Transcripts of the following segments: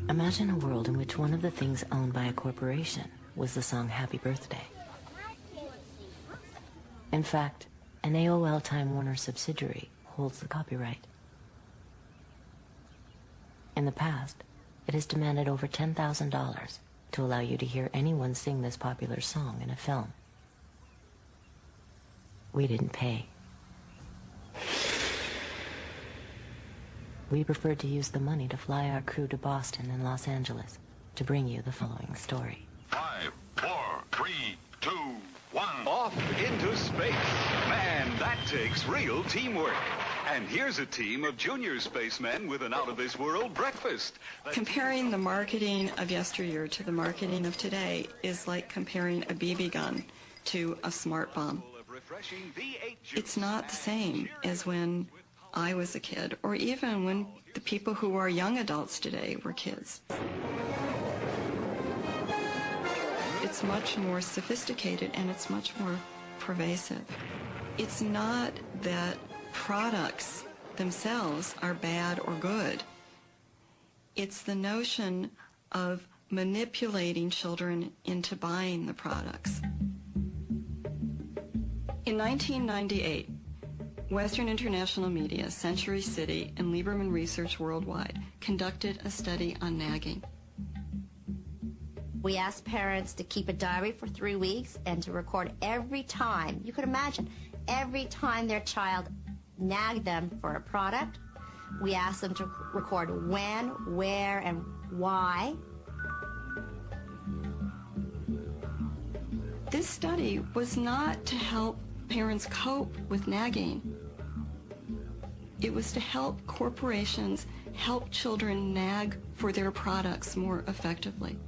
Imagine a world in which one of the things owned by a corporation was the song Happy Birthday. In fact, an AOL Time Warner subsidiary holds the copyright. In the past, it has demanded over $10,000 to allow you to hear anyone sing this popular song in a film. We didn't pay. We preferred to use the money to fly our crew to Boston and Los Angeles to bring you the following story. 5, 4, 3, 2, 1. Off into space. Man, that takes real teamwork. And here's a team of junior spacemen with an out-of-this-world breakfast. Comparing the marketing of yesteryear to the marketing of today is like comparing a BB gun to a smart bomb. It's not the same as when I was a kid, or even when the people who are young adults today were kids. It's much more sophisticated and it's much more pervasive. It's not that products themselves are bad or good. It's the notion of manipulating children into buying the products. In 1998, Western International Media, Century City, and Lieberman Research Worldwide conducted a study on nagging. We asked parents to keep a diary for 3 weeks and to record every time, you could imagine, every time their child nagged them for a product. We asked them to record when, where, and why. This study was not to help parents cope with nagging. It was to help corporations help children nag for their products more effectively.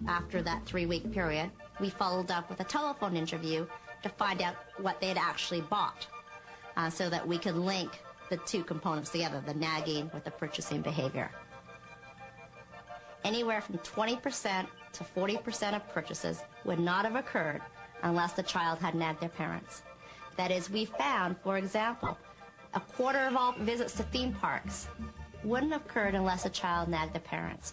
After that 3-week period, we followed up with a telephone interview to find out what they had actually bought, so that we could link the two components together, the nagging with the purchasing behavior. Anywhere from 20% to 40% of purchases would not have occurred unless the child had nagged their parents. That is, we found, for example, a quarter of all visits to theme parks wouldn't have occurred unless a child nagged their parents.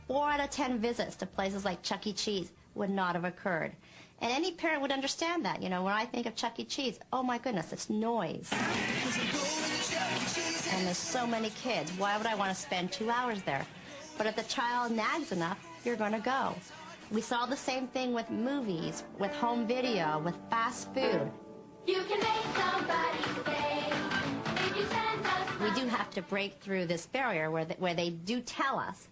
4 out of 10 visits to places like Chuck E. Cheese would not have occurred. And any parent would understand that. You know, when I think of Chuck E. Cheese, oh my goodness, it's noise. And there's so many kids. Why would I want to spend 2 hours there? But if the child nags enough, you're going to go. We saw the same thing with movies, with home video, with fast food. You can make somebody stay if you send us. We do have to break through this barrier where they do tell us,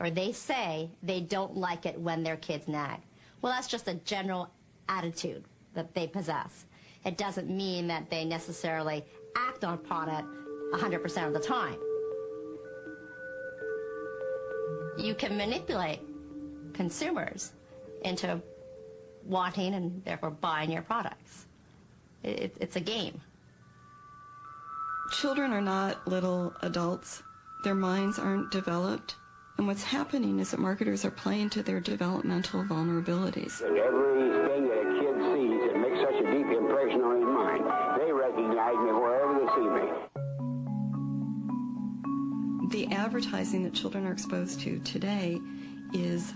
or they say they don't like it when their kids nag. Well, that's just a general attitude that they possess. It doesn't mean that they necessarily act upon it 100% of the time. You can manipulate consumers into wanting and therefore buying your products. It's a game. Children are not little adults. Their minds aren't developed. And what's happening is that marketers are playing to their developmental vulnerabilities. Everything that a kid sees, it makes such a deep impression on his mind. They recognize me wherever they see me. The advertising that children are exposed to today is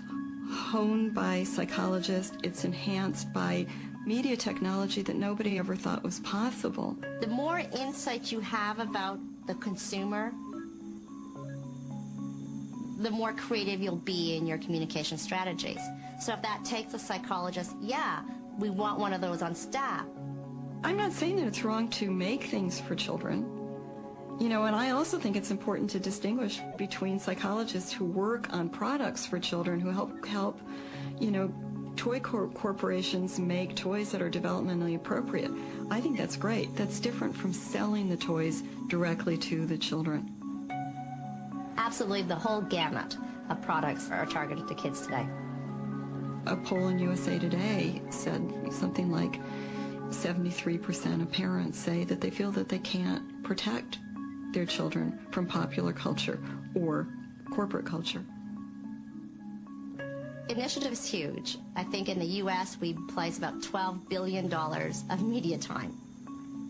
honed by psychologists. It's enhanced by media technology that nobody ever thought was possible. The more insight you have about the consumer, the more creative you'll be in your communication strategies. So if that takes a psychologist, yeah, we want one of those on staff. I'm not saying that it's wrong to make things for children. You know, and I also think it's important to distinguish between psychologists who work on products for children, who help you know, toy corporations make toys that are developmentally appropriate. I think that's great. That's different from selling the toys directly to the children. Absolutely, the whole gamut of products are targeted to kids today. A poll in USA Today said something like 73% of parents say that they feel that they can't protect their children from popular culture or corporate culture. Initiative is huge. I think in the U.S. we place about $12 billion of media time.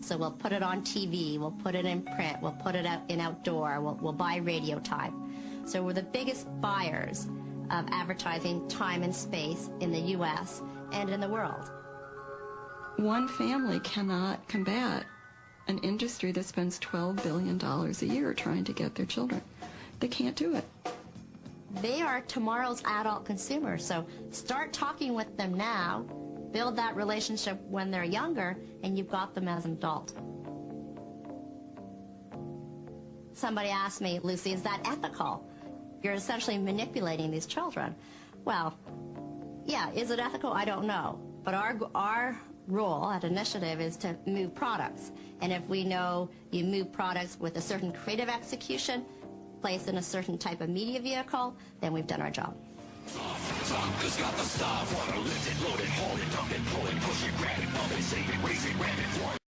So we'll put it on TV, we'll put it in print, we'll put it out in outdoor, we'll buy radio time. So we're the biggest buyers of advertising time and space in the U.S. and in the world. One family cannot combat an industry that spends $12 billion a year trying to get their children. They can't do it. They are tomorrow's adult consumers, so start talking with them now, build that relationship when they're younger, and you've got them as an adult. Somebody asked me, Lucy, is that ethical? You're essentially manipulating these children. Well, yeah, is it ethical? I don't know. But our role at Initiative is to move products. And if we know you move products with a certain creative execution, placed in a certain type of media vehicle, then we've done our job. Tonka's got the stuff. Lift it, load it, hold it, dump it, pull it, push it, grab it, bump it, save it, raise it, ram it,